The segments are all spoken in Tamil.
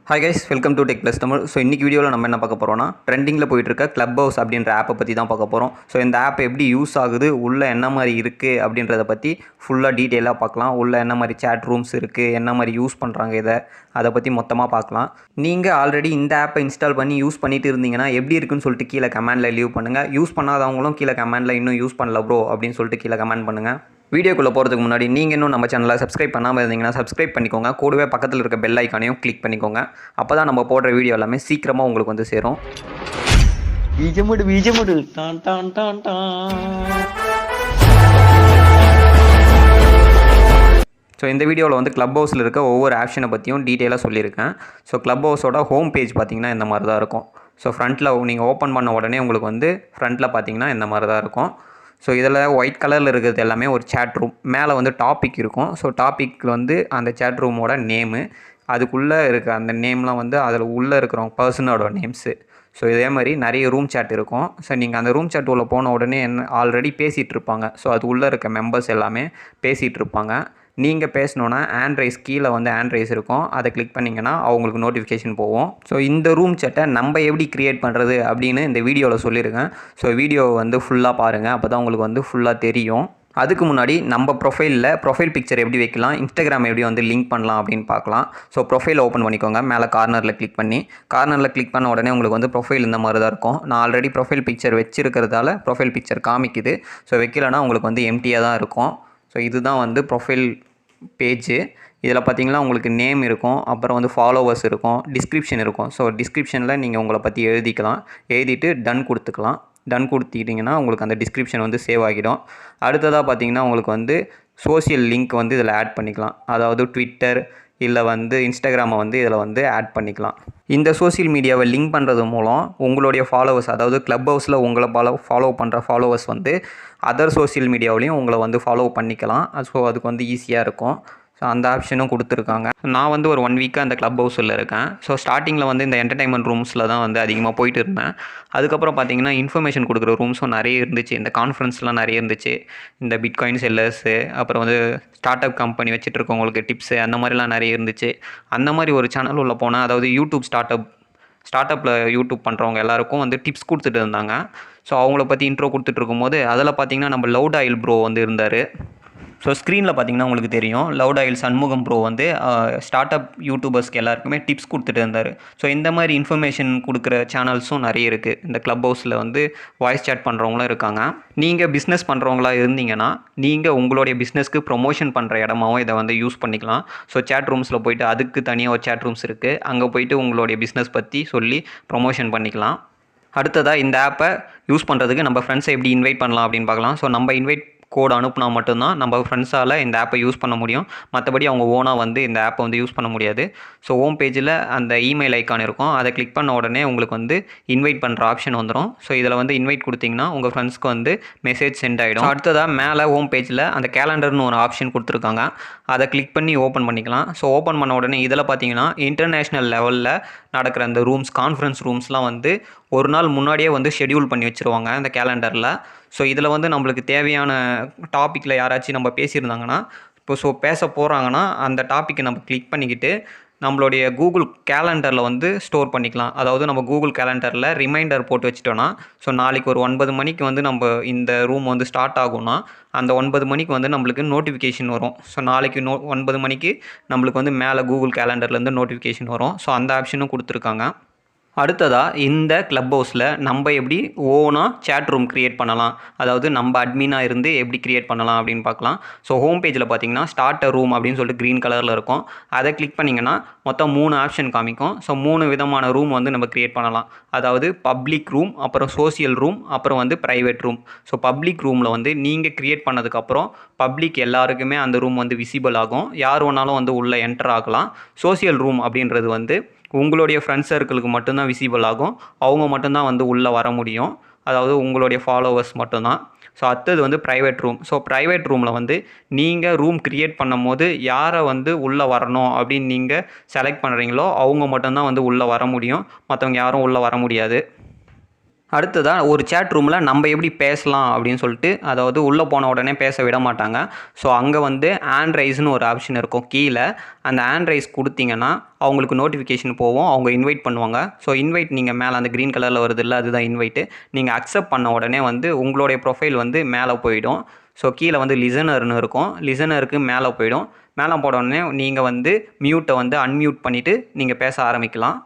Hi guys, welcome to Tech Plus Tamil. So இன்றைக்கி வீடியோவில் நம்ம என்ன பார்க்க போகிறோம்னா ட்ரெண்டிங்கில் போயிட்டுருக்க Clubhouse அப்படின்ற ஆப்பை பற்றி தான் பார்க்க போகிறோம். ஸோ இந்த ஆப் எப்படி யூஸ் ஆகுது, உள்ளே என்ன மாதிரி இருக்குது அப்படின்றத பற்றி ஃபுல்லாக டீட்டெயிலாக பார்க்கலாம். உள்ளே என்ன மாதிரி சேட் ரூம்ஸ் இருக்குது, என்ன மாதிரி யூஸ் பண்ணுறாங்க அதை பற்றி மொத்தமாக பார்க்கலாம். நீங்கள் ஆல்ரெடி இந்த ஆப்பை இன்ஸ்டால் பண்ணி யூஸ் பண்ணிட்டு இருந்தீங்கன்னா எப்படி இருக்குன்னு சொல்லிட்டு கீழே கமெண்டில் லீவ் பண்ணுங்கள். யூஸ் பண்ணாதவங்களும் கீழே கமெண்டில் இன்னும் யூஸ் பண்ணல ப்ரோ அப்படின்னு சொல்லிட்டு கீழே கமெண்ட் பண்ணுங்கள். வீடியோக்குள்ளே போகிறதுக்கு முன்னாடி நீங்கள் இன்னும் நம்ம சேனலை சப்ஸ்கிரைப் பண்ணாமல் இருந்தீங்கன்னா சப்ஸ்கிரைப் பண்ணிக்கோங்க. கூடவே பக்கத்தில் இருக்க பெல் ஐக்கானையும் கிளிக் பண்ணிக்கோங்க. அப்போ தான் நம்ம போடுற வீடியோ எல்லாமே சீக்கிரமாக உங்களுக்கு வந்து சேரும். பீஜமுடு டான் டான் டான் டான். ஸோ இந்த வீடியோவில் வந்து Clubhouseல இருக்க ஒவ்வொரு ஆப்ஷனை பற்றியும் டீட்டெயிலாக சொல்லியிருக்கேன். ஸோ Clubhouseோட ஹோம் பேஜ் பார்த்திங்கன்னா இந்த மாதிரி தான் இருக்கும். ஸோ ஃப்ரண்ட்டில் நீங்கள் ஓப்பன் பண்ண உடனே உங்களுக்கு வந்து ஃப்ரண்ட்டில் பார்த்திங்கன்னா இந்த மாதிரி தான் இருக்கும். ஸோ இதில் ஒயிட் கலரில் இருக்கிறது எல்லாமே ஒரு சேட் ரூம். மேலே வந்து டாபிக் இருக்கும். ஸோ டாபிக் வந்து அந்த சேட் ரூமோட நேமு, அதுக்குள்ளே இருக்க அந்த நேம்லாம் வந்து அதில் உள்ளே இருக்கிறவங்க பர்சனோட நேம்ஸு. ஸோ இதே மாதிரி நிறைய ரூம் சேட் இருக்கும். ஸோ நீங்கள் அந்த ரூம் சேட் உள்ள போன உடனே என்ன ஆல்ரெடி பேசிகிட்டு இருப்பாங்க. ஸோ அது உள்ளே இருக்க மெம்பர்ஸ் எல்லாமே பேசிகிட்டு இருப்பாங்க. நீங்கள் பேசணுன்னா ஹேண்ட் ரைஸ் கீழே வந்து ஹேண்ட் ரைஸ் இருக்கும். அதை கிளிக் பண்ணிங்கன்னா அவங்களுக்கு நோட்டிஃபிகேஷன் போகும். ஸோ இந்த ரூம் சேட்டை நம்ம எப்படி க்ரியேட் பண்ணுறது அப்படின்னு இந்த வீடியோவில் சொல்லியிருக்கேன். ஸோ வீடியோவை வந்து ஃபுல்லாக பாருங்கள், அப்போ தான் உங்களுக்கு வந்து ஃபுல்லாக தெரியும். அதுக்கு முன்னாடி நம்ம ப்ரொஃபைல் பிக்சர் எப்படி வைக்கலாம், இன்ஸ்டாகிராம் எப்படி வந்து லிங்க் பண்ணலாம் அப்படின்னு பார்க்கலாம். ஸோ ப்ரொஃபைல் ஓப்பன் பண்ணிக்கோங்க. மேலே கார்னரில் கிளிக் பண்ண உடனே உங்களுக்கு வந்து ப்ரொஃபைல் இந்த மாதிரி தான் இருக்கும். நான் ஆல்ரெடி ப்ரொஃபைல் பிக்சர் வச்சுருக்கிறதால ப்ரொஃபைல் பிக்சர் காமிக்குது. ஸோ வைக்கலைன்னா உங்களுக்கு வந்து எம்டியாக தான் இருக்கும். ஸோ இதுதான் வந்து ப்ரொஃபைல் பேஜு. இதில் பார்த்திங்கன்னா உங்களுக்கு நேம் இருக்கும், அப்புறம் வந்து ஃபாலோவர்ஸ் இருக்கும், டிஸ்கிரிப்ஷன் இருக்கும். ஸோ டிஸ்கிரிப்ஷனில் நீங்கள் உங்களை பற்றி எழுதிட்டு டன் கொடுத்துக்கலாம். டன் கொடுத்துக்கிட்டிங்கன்னா உங்களுக்கு அந்த டிஸ்கிரிப்ஷன் வந்து சேவ் ஆகிடும். அடுத்ததாக பார்த்திங்கன்னா உங்களுக்கு வந்து சோஷியல் லிங்க் வந்து இதில் ஆட் பண்ணிக்கலாம். அதாவது ட்விட்டர் இல்லை வந்து இன்ஸ்டாகிராமை வந்து இதில் வந்து ஆட் பண்ணிக்கலாம். இந்த சோஷியல் மீடியாவை லிங்க் பண்ணுறது மூலம் உங்களுடைய ஃபாலோவர்ஸ், அதாவது Clubhouseல உங்களை ஃபாலோ பண்ணுற ஃபாலோவர்ஸ் வந்து அதர் சோஷியல் மீடியாவிலையும் உங்களை வந்து ஃபாலோ பண்ணிக்கலாம். ஸோ அதுக்கு வந்து ஈஸியாக இருக்கும். ஸோ அந்த ஆப்ஷனும் கொடுத்துருக்காங்க. நான் வந்து ஒரு 1 வீக்காக அந்த Clubhouseல இருக்கேன். ஸோ ஸ்டார்டிங்கில் வந்து இந்த என்டர்டைன்மெண்ட் ரூம்ஸில் தான் வந்து அதிகமாக போயிட்டு இருந்தேன். அதுக்கப்புறம் பார்த்திங்கன்னா இன்ஃபர்மேஷன் கொடுக்குற ரூம்ஸும் நிறைய இருந்துச்சு. இந்த கான்ஃபரன்ஸ்லாம் நிறைய இருந்துச்சு. இந்த பிட்காயின் செல்லர்ஸு, அப்புறம் வந்து ஸ்டார்ட் அப் கம்பெனி வச்சுட்டு இருக்கவங்களுக்கு டிப்ஸு, அந்த மாதிரிலாம் நிறைய இருந்துச்சு. அந்த மாதிரி ஒரு சேனல் உள்ள போனேன். அதாவது யூடியூப் ஸ்டார்ட் அப்பில் யூடியூப் பண்ணுறவங்க எல்லாருக்கும் வந்து டிப்ஸ் கொடுத்துட்டு இருந்தாங்க. ஸோ அவங்கள பற்றி இன்ட்ரோ கொடுத்துட்டு இருக்கும்போது அதில் பார்த்திங்கன்னா நம்ம லவுட் ஆயில் ப்ரோ வந்து இருந்தார். ஸோ ஸ்க்ரீனில் பார்த்திங்கன்னா உங்களுக்கு தெரியும், லவுட் ஆயில் சண்முகம் ப்ரோ வந்து ஸ்டார்ட் அப் யூடியூபர்ஸ்க்கு எல்லாருக்குமே டிப்ஸ் கொடுத்துட்டு இருந்தார். ஸோ இந்த மாதிரி இன்ஃபர்மேஷன் கொடுக்குற சேனல்ஸும் நிறைய இருக்குது. இந்த Clubhouseல வந்து வாய்ஸ் சேட் பண்ணுறவங்களும் இருக்காங்க. நீங்கள் பிஸ்னஸ் பண்ணுறவங்களா இருந்தீங்கன்னா நீங்கள் உங்களுடைய பிஸ்னஸ்க்கு ப்ரொமோஷன் பண்ணுற இடமாவும் இதை வந்து யூஸ் பண்ணிக்கலாம். ஸோ சேட் ரூம்ஸில் போய்ட்டு அதுக்கு தனியாக ஒரு சேட் ரூம்ஸ் இருக்குது. அங்கே போய்ட்டு உங்களுடைய பிஸ்னஸ் பற்றி சொல்லி ப்ரொமோஷன் பண்ணிக்கலாம். அடுத்ததாக இந்த ஆப்பை யூஸ் பண்ணுறதுக்கு நம்ம ஃப்ரெண்ட்ஸை எப்படி இன்வைட் பண்ணலாம் அப்படின்னு பார்க்கலாம். ஸோ நம்ம இன்வைட் கோட் அனுப்புனா மட்டும்தான் நம்ம ஃப்ரெண்ட்ஸால் இந்த ஆப்பை யூஸ் பண்ண முடியும். மற்றபடி அவங்க ஓனாக வந்து இந்த ஆப்பை வந்து யூஸ் பண்ண முடியாது. ஸோ ஹோம் பேஜில் அந்த இமெயில் ஐக்கான் இருக்கும். அதை கிளிக் பண்ண உடனே உங்களுக்கு வந்து இன்வைட் பண்ணுற ஆப்ஷன் வந்துடும். ஸோ இதில் வந்து இன்வைட் கொடுத்தீங்கன்னா உங்கள் ஃப்ரெண்ட்ஸ்க்கு வந்து மெசேஜ் சென்ட் ஆகிடும். அடுத்ததாக மேலே ஹோம் பேஜில் அந்த கேலண்டர்னு ஒரு ஆப்ஷன் கொடுத்துருக்காங்க. அதை கிளிக் பண்ணி ஓப்பன் பண்ணிக்கலாம். ஸோ ஓப்பன் பண்ண உடனே இதில் பார்த்தீங்கன்னா இன்டர்நேஷ்னல் லெவலில் நடக்கிற அந்த கான்ஃபரன்ஸ் ரூம்ஸ்லாம் வந்து ஒரு நாள் முன்னாடியே வந்து ஷெடியூல் பண்ணி வச்சுருவாங்க இந்த கேலண்டரில். ஸோ இதில் வந்து நம்மளுக்கு தேவையான டாப்பிக்கில் யாராச்சும் நம்ம பேசியிருந்தாங்கன்னா, இப்போ பேச போகிறாங்கன்னா அந்த டாப்பிக்கை நம்ம கிளிக் பண்ணிக்கிட்டு நம்மளுடைய கூகுள் கேலண்டரில் வந்து ஸ்டோர் பண்ணிக்கலாம். அதாவது நம்ம கூகுள் கேலண்டரில் ரிமைண்டர் போட்டு வச்சுட்டோன்னா, ஸோ நாளைக்கு ஒரு 9 மணிக்கு வந்து நம்ம இந்த ரூம் வந்து ஸ்டார்ட் ஆகும்னா அந்த 9 மணிக்கு வந்து நம்மளுக்கு நோட்டிஃபிகேஷன் வரும். ஸோ நாளைக்கு 9 மணிக்கு நம்மளுக்கு வந்து மேலே கூகுள் கேலண்டர்லேருந்து நோட்டிஃபிகேஷன் வரும். ஸோ அந்த ஆப்ஷனும் கொடுத்துருக்காங்க. அடுத்ததாக இந்த Clubhouseல நம்ம எப்படி ஓனாக சேட் ரூம் க்ரியேட் பண்ணலாம், அதாவது நம்ம அட்மினாக இருந்து எப்படி க்ரியேட் பண்ணலாம் அப்படின்னு பார்க்கலாம். ஸோ ஹோம் பேஜில் பார்த்தீங்கன்னா ஸ்டார்ட் ரூம் அப்படின்னு சொல்லிட்டு க்ரீன் கலரில் இருக்கும். அதை கிளிக் பண்ணிங்கன்னா மொத்தம் 3 ஆப்ஷன் காமிக்கும். ஸோ 3 விதமான ரூம் வந்து நம்ம க்ரியேட் பண்ணலாம். அதாவது பப்ளிக் ரூம், அப்புறம் சோஷியல் ரூம், அப்புறம் வந்து ப்ரைவேட் ரூம். ஸோ பப்ளிக் ரூமில் வந்து நீங்கள் க்ரியேட் பண்ணதுக்கப்புறம் பப்ளிக் எல்லாருக்குமே அந்த ரூம் வந்து விசிபிள் ஆகும். யார் வேணாலும் வந்து உள்ளே என்டர் ஆகலாம். சோஷியல் ரூம் அப்படின்றது வந்து உங்களுடைய ஃப்ரெண்ட்ஸ் சர்க்கிளுக்கு மட்டும்தான் விசிபிள் ஆகும். அவங்க மட்டும்தான் வந்து உள்ளே வர முடியும். அதாவது உங்களுடைய ஃபாலோவர்ஸ் மட்டும்தான். ஸோ அடுத்தது வந்து ப்ரைவேட் ரூம். ஸோ ப்ரைவேட் ரூமில் வந்து நீங்கள் ரூம் க்ரியேட் பண்ணும் போது யாரை வந்து உள்ளே வரணும் அப்படின்னு நீங்கள் செலக்ட் பண்ணுறீங்களோ அவங்க மட்டும்தான் வந்து உள்ளே வர முடியும். மற்றவங்க யாரும் உள்ளே வர முடியாது. அடுத்ததாக ஒரு சேட் ரூமில் நம்ம எப்படி பேசலாம் அப்படின்னு சொல்லிட்டு, அதாவது உள்ளே போன உடனே பேச விட மாட்டாங்க. ஸோ அங்கே வந்து ஹேண்ட் ரைஸ்னு ஒரு ஆப்ஷன் இருக்கும் கீழே. அந்த ஹேண்ட் ரைஸ் கொடுத்தீங்கன்னா அவங்களுக்கு நோட்டிஃபிகேஷன் போகும், அவங்க இன்வைட் பண்ணுவாங்க. ஸோ இன்வைட் நீங்கள் மேலே அந்த க்ரீன் கலரில் வருதுல்ல, அதுதான் இன்வைட்டு. நீங்கள் அக்செப்ட் பண்ண உடனே வந்து உங்களுடைய ப்ரொஃபைல் வந்து மேலே போயிடும். ஸோ கீழே வந்து லிசனர்னு இருக்கும், லிசனருக்கு மேலே போயிடும். மேலே போட உடனே நீங்கள் வந்து மியூட்டை வந்து அன்மியூட் பண்ணிவிட்டு நீங்கள் பேச ஆரம்பிக்கலாம்.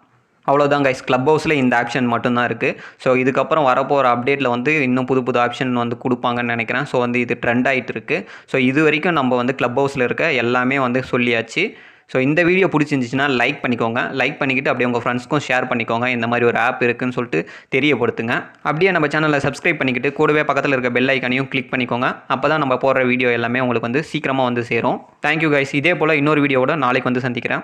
அவ்வளோதான் கைஸ், க்ளப் ஹவுஸில் இந்த ஆப்ஷன் மட்டும்தான் இருக்குது. ஸோ இதுக்கப்புறம் வரப்போகிற அப்டேட்டில் வந்து இன்னும் புது புது ஆப்ஷன் வந்து கொடுப்பாங்கன்னு நினைக்கிறேன். ஸோ வந்து இது ட்ரெண்ட் ஆகிட்டு இருக்குது. ஸோ இது வரைக்கும் நம்ம வந்து க்ளப் ஹவுஸில் இருக்க எல்லாமே வந்து சொல்லியாச்சு. ஸோ இந்த வீடியோ பிடிச்சிருந்துச்சின்னா லைக் பண்ணிக்கோங்க. லைக் பண்ணிக்கிட்டு அப்படியே உங்கள் ஃப்ரெண்ட்ஸ்க்கும் ஷேர் பண்ணிக்கோங்க. இந்த மாதிரி ஒரு ஆப் இருக்குதுன்னு சொல்லிட்டு தெரியப்படுத்துங்க. அப்படியே நம்ம சேனலை சப்ஸ்கிரைப் பண்ணிக்கிட்டு கூடவே பக்கத்தில் இருக்க பெல் ஐக்கானையும் கிளிக் பண்ணிக்கோங்க. அப்போ தான் நம்ம போடுற வீடியோ எல்லாமே உங்களுக்கு வந்து சீக்கிரமாக வந்து சேரும். Thank you guys. இதே போல் இன்னொரு வீடியோவோட நாளைக்கு வந்து சந்திக்கிறேன்.